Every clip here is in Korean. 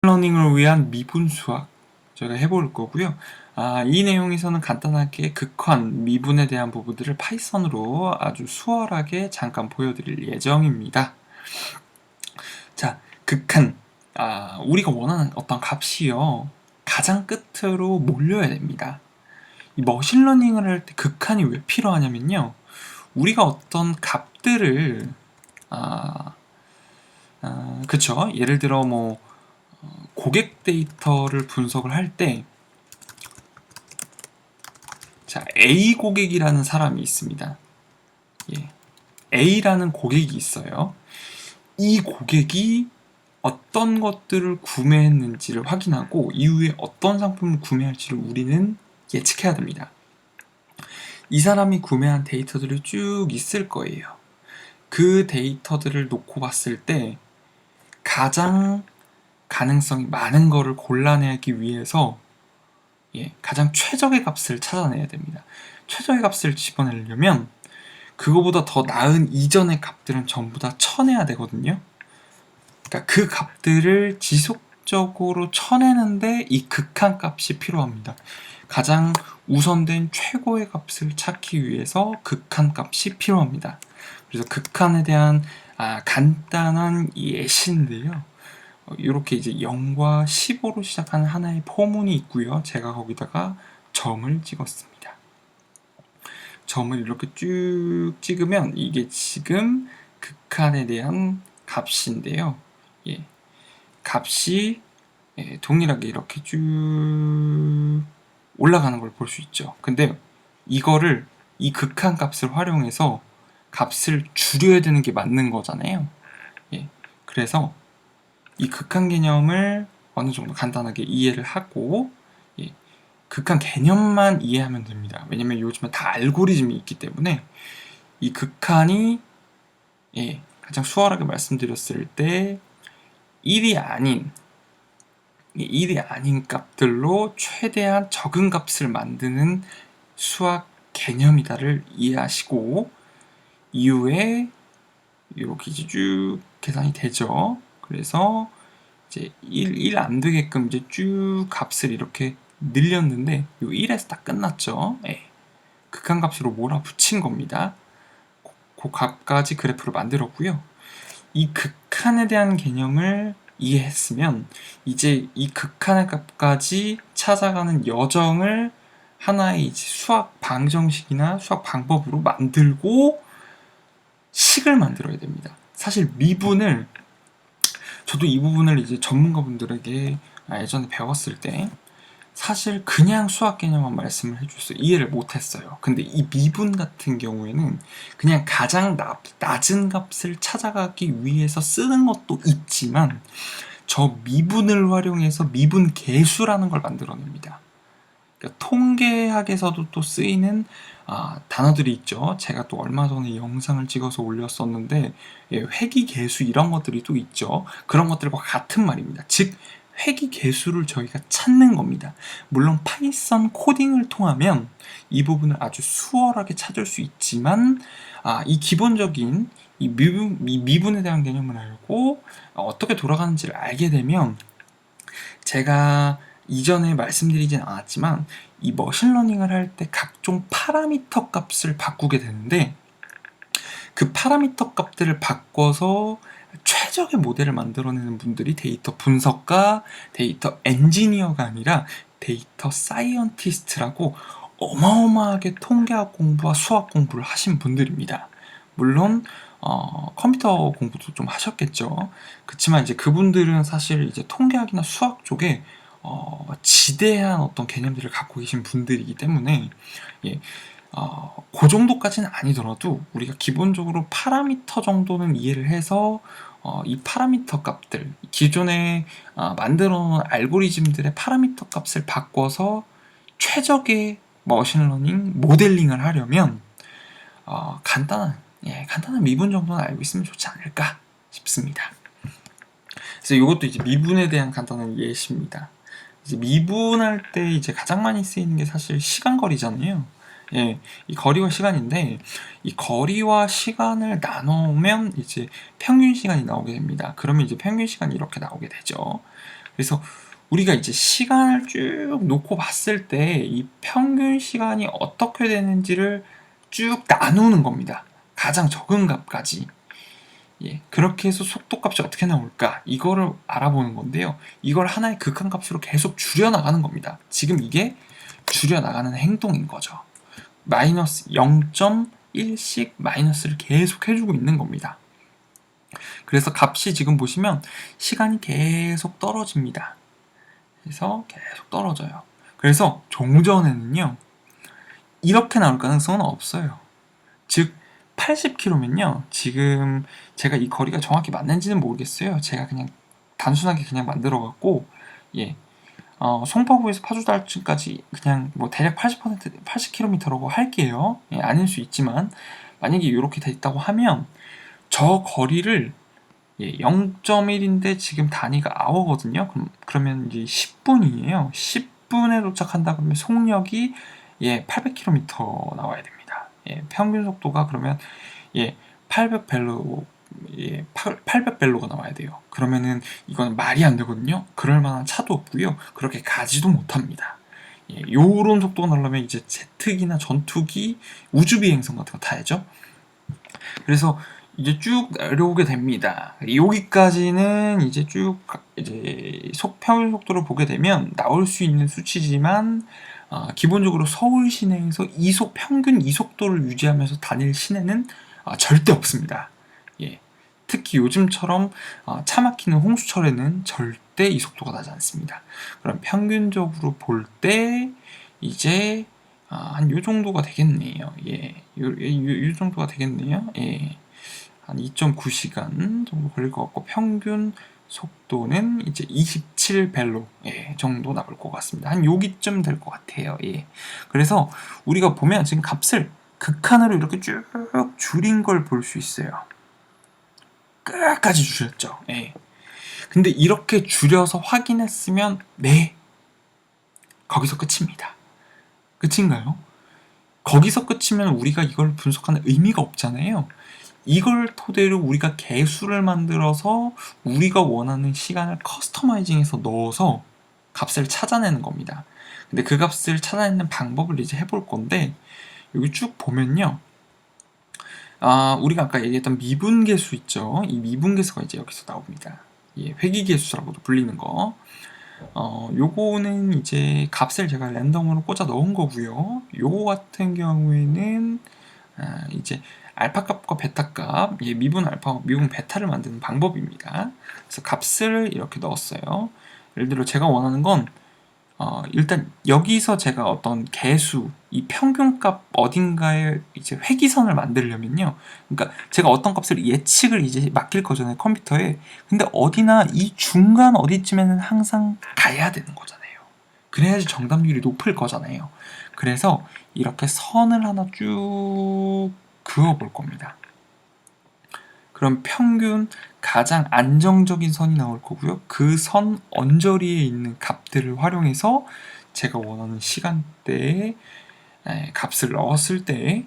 러닝을 위한 미분 수학 저희가 해볼 거고요. 이 내용에서는 간단하게 극한, 미분에 대한 부분들을 파이썬으로 아주 수월하게 잠깐 보여드릴 예정입니다. 자, 극한. 우리가 원하는 어떤 값이요, 가장 끝으로 몰려야 됩니다. 이 머신러닝을 할 때 극한이 왜 필요하냐면요, 우리가 어떤 값들을 그쵸? 예를 들어 고객 데이터를 분석을 할 때, 자, A 고객이라는 사람이 있습니다. A라는 고객이 있어요. 이 고객이 어떤 것들을 구매했는지를 확인하고 이후에 어떤 상품을 구매할지를 우리는 예측해야 됩니다. 이 사람이 구매한 데이터들이 쭉 있을 거예요. 그 데이터들을 놓고 봤을 때 가장 가능성이 많은 거를 골라내기 위해서 가장 최적의 값을 찾아내야 됩니다. 최적의 값을 집어내려면 그거보다 더 나은 이전의 값들은 전부 다 쳐내야 되거든요. 그러니까 그 값들을 지속적으로 쳐내는데 이 극한 값이 필요합니다. 가장 우선된 최고의 값을 찾기 위해서 극한 값이 필요합니다. 그래서 극한에 대한 간단한 예시인데요. 이렇게 이제 0과 15로 시작하는 하나의 포문이 있고요. 제가 거기다가 점을 찍었습니다. 점을 이렇게 쭉 찍으면 이게 지금 극한에 대한 값인데요. 값이 동일하게 이렇게 쭉 올라가는 걸 볼 수 있죠. 근데 이거를, 이 극한 값을 활용해서 값을 줄여야 되는 게 맞는 거잖아요. 그래서 이 극한 개념을 어느 정도 간단하게 이해를 하고 극한 개념만 이해하면 됩니다. 왜냐면 요즘은 다 알고리즘이 있기 때문에 이 극한이 가장 수월하게 말씀드렸을 때 1이 아닌 값들로 최대한 적은 값을 만드는 수학 개념이다를 이해하시고 이후에 이렇게 이제 쭉 계산이 되죠. 그래서 이제 1 안 되게끔 이제 쭉 값을 이렇게 늘렸는데 이 1에서 딱 끝났죠. 극한 값으로 몰아붙인 겁니다. 그 값까지 그래프를 만들었고요. 이 극한에 대한 개념을 이해했으면 이제 이 극한의 값까지 찾아가는 여정을 하나의 이제 수학 방정식이나 수학 방법으로 만들고 식을 만들어야 됩니다. 사실 미분을, 저도 이 부분을 이제 전문가분들에게 예전에 배웠을 때 사실 그냥 수학 개념만 말씀을 해줬어요. 이해를 못했어요. 근데 이 미분 같은 경우에는 그냥 가장 낮은 값을 찾아가기 위해서 쓰는 것도 있지만 저 미분을 활용해서 미분 계수라는 걸 만들어냅니다. 그러니까 통계학에서도 또 쓰이는 단어들이 있죠. 제가 또 얼마 전에 영상을 찍어서 올렸었는데 회귀계수 이런 것들이 또 있죠. 그런 것들과 같은 말입니다. 즉 회귀계수를 저희가 찾는 겁니다. 물론 파이썬 코딩을 통하면 이 부분을 아주 수월하게 찾을 수 있지만 이 기본적인 이 미분에 대한 개념을 알고 어떻게 돌아가는지를 알게 되면, 제가 이전에 말씀드리진 않았지만 이 머신러닝을 할 때 각종 파라미터 값을 바꾸게 되는데 그 파라미터 값들을 바꿔서 최적의 모델을 만들어내는 분들이 데이터 분석가, 데이터 엔지니어가 아니라 데이터 사이언티스트라고 어마어마하게 통계학 공부와 수학 공부를 하신 분들입니다. 물론 컴퓨터 공부도 좀 하셨겠죠. 그렇지만 이제 그분들은 사실 이제 통계학이나 수학 쪽에 지대한 어떤 개념들을 갖고 계신 분들이기 때문에 그 정도까지는 아니더라도 우리가 기본적으로 파라미터 정도는 이해를 해서 이 파라미터 값들, 기존에 만들어 놓은 알고리즘들의 파라미터 값을 바꿔서 최적의 머신러닝 모델링을 하려면 간단한 미분 정도는 알고 있으면 좋지 않을까 싶습니다. 그래서 이것도 이제 미분에 대한 간단한 예시입니다. 이제 미분할 때 이제 가장 많이 쓰이는 게 사실 시간거리잖아요. 이 거리와 시간인데 이 거리와 시간을 나누면 이제 평균 시간이 나오게 됩니다. 그러면 이제 평균 시간이 이렇게 나오게 되죠. 그래서 우리가 이제 시간을 쭉 놓고 봤을 때 이 평균 시간이 어떻게 되는지를 쭉 나누는 겁니다. 가장 적은 값까지. 예, 그렇게 해서 속도값이 어떻게 나올까? 이거를 알아보는 건데요. 이걸 하나의 극한값으로 계속 줄여나가는 겁니다. 지금 이게 줄여나가는 행동인 거죠. 마이너스 0.1씩 마이너스를 계속 해주고 있는 겁니다. 그래서 값이 지금 보시면 시간이 계속 떨어집니다. 그래서 계속 떨어져요. 그래서 종전에는요, 이렇게 나올 가능성은 없어요. 즉 80km면요, 지금 제가 이 거리가 정확히 맞는지는 모르겠어요. 제가 그냥 단순하게 그냥 만들어갖고, 예, 송파구에서 파주달쯤까지 그냥 뭐 대략 80km라고 할게요. 예, 아닐 수 있지만 만약에 이렇게 돼 있다고 하면 저 거리를, 예, 0.1인데 지금 단위가 아워거든요. 그러면 이제 10분이에요. 10분에 도착한다 그러면 속력이, 예, 800km 나와야 됩니다. 예, 평균 속도가 그러면, 예, 800벨로, 예, 800벨로가 나와야 돼요. 그러면은 이건 말이 안 되거든요. 그럴 만한 차도 없고요. 그렇게 가지도 못합니다. 예, 요런 속도가 나려면 이제 제트기나 전투기, 우주비행선 같은 거 타야죠. 그래서 이제 쭉 내려오게 됩니다. 여기까지는 이제 쭉 이제 평균 속도를 보게 되면 나올 수 있는 수치지만, 기본적으로 서울 시내에서 평균 이속도를 유지하면서 다닐 시내는 절대 없습니다. 예. 특히 요즘처럼 차 막히는 홍수철에는 절대 이속도가 나지 않습니다. 그럼 평균적으로 볼 때 이제 한 요 정도가 되겠네요. 예, 요 정도가 되겠네요. 예, 한 2.9시간 정도 걸릴 것 같고 평균 속도는 이제 27벨로, 예, 정도 나올 것 같습니다. 한 여기쯤 될 것 같아요. 예, 그래서 우리가 보면 지금 값을 극한으로 이렇게 쭉 줄인 걸 볼 수 있어요. 끝까지 줄였죠. 예. 근데 이렇게 줄여서 확인했으면 네, 거기서 끝입니다. 끝인가요? 거기서 끝이면 우리가 이걸 분석하는 의미가 없잖아요. 이걸 토대로 우리가 개수를 만들어서 우리가 원하는 시간을 커스터마이징해서 넣어서 값을 찾아내는 겁니다. 근데 그 값을 찾아내는 방법을 이제 해볼 건데, 여기 쭉 보면요, 우리가 아까 얘기했던 미분계수 있죠. 이 미분계수가 이제 여기서 나옵니다. 예, 회귀계수라고도 불리는 거. 요거는 이제 값을 제가 랜덤으로 꽂아 넣은 거고요. 요거 같은 경우에는 이제 알파 값과 베타 값, 예, 미분 알파, 미분 베타를 만드는 방법입니다. 그래서 값을 이렇게 넣었어요. 예를 들어 제가 원하는 건 일단 여기서 제가 어떤 개수, 이 평균값 어딘가에 이제 회귀선을 만들려면요. 그러니까 제가 어떤 값을 예측을 이제 맡길 거잖아요, 컴퓨터에. 근데 어디나 이 중간 어디쯤에는 항상 가야 되는 거잖아요. 그래야지 정답률이 높을 거잖아요. 그래서 이렇게 선을 하나 쭉 그어 볼 겁니다. 그럼 평균 가장 안정적인 선이 나올 거고요. 그 선 언저리에 있는 값들을 활용해서 제가 원하는 시간대에 값을 넣었을 때,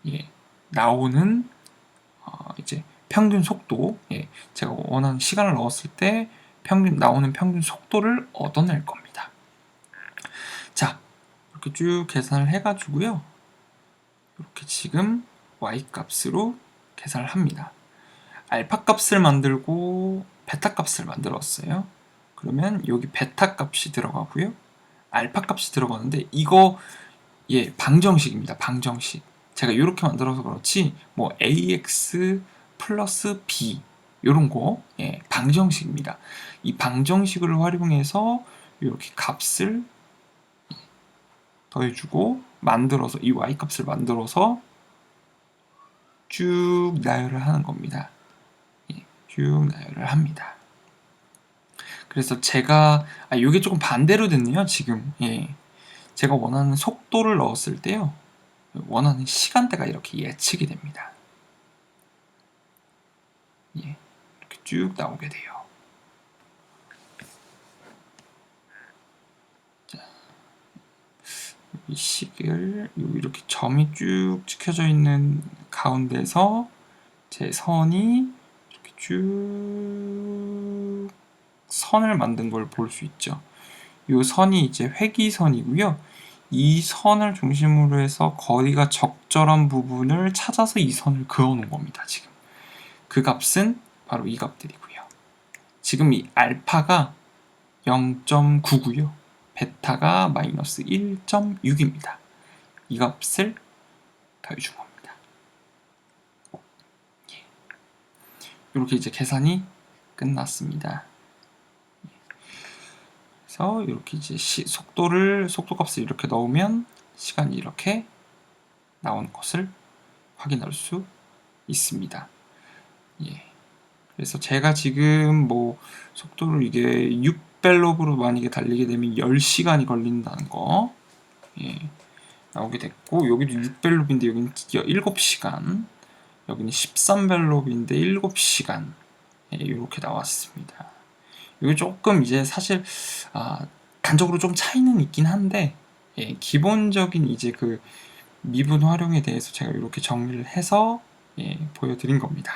예, 나오는 이제 평균 속도, 예, 제가 원하는 시간을 넣었을 때 나오는 평균 속도를 얻어낼 겁니다. 자, 이렇게 쭉 계산을 해가지고요. 이렇게 지금 y 값으로 계산을 합니다. 알파 값을 만들고 베타 값을 만들었어요. 그러면 여기 베타 값이 들어가고요. 알파 값이 들어가는데 이거, 예, 방정식입니다. 방정식. 제가 이렇게 만들어서 그렇지 뭐 ax 플러스 b 요런 거, 예, 방정식입니다. 이 방정식을 활용해서 이렇게 값을 더해주고 만들어서 이 y 값을 만들어서 쭉 나열을 하는 겁니다. 쭉 나열을 합니다. 그래서 제가 이게 조금 반대로 됐네요. 지금, 예, 제가 원하는 속도를 넣었을 때요, 원하는 시간대가 이렇게 예측이 됩니다. 예, 이렇게 쭉 나오게 돼요. 자, 이 식을 이렇게 점이 쭉 찍혀져 있는 가운데서 제 선이 이렇게 쭉 선을 만든 걸 볼 수 있죠. 이 선이 이제 회기선이고요. 이 선을 중심으로 해서 거리가 적절한 부분을 찾아서 이 선을 그어놓은 겁니다. 지금 그 값은 바로 이 값들이고요. 지금 이 알파가 0.9고요. 베타가 마이너스 1.6입니다. 이 값을 더해준 겁니다. 이렇게 이제 계산이 끝났습니다. 그래서 이렇게 이제 속도값을 이렇게 넣으면 시간이 이렇게 나오는 것을 확인할 수 있습니다. 예. 그래서 제가 지금 뭐 속도를 이게 6벨롭으로 만약에 달리게 되면 10시간이 걸린다는 거 나오게 됐고, 여기도 6벨롭인데 여기는 7시간, 여기는 13벨롭인데 7시간 이렇게 나왔습니다. 이게 조금 이제 사실 단적으로 좀 차이는 있긴 한데 기본적인 이제 그 미분 활용에 대해서 제가 이렇게 정리를 해서 보여드린 겁니다.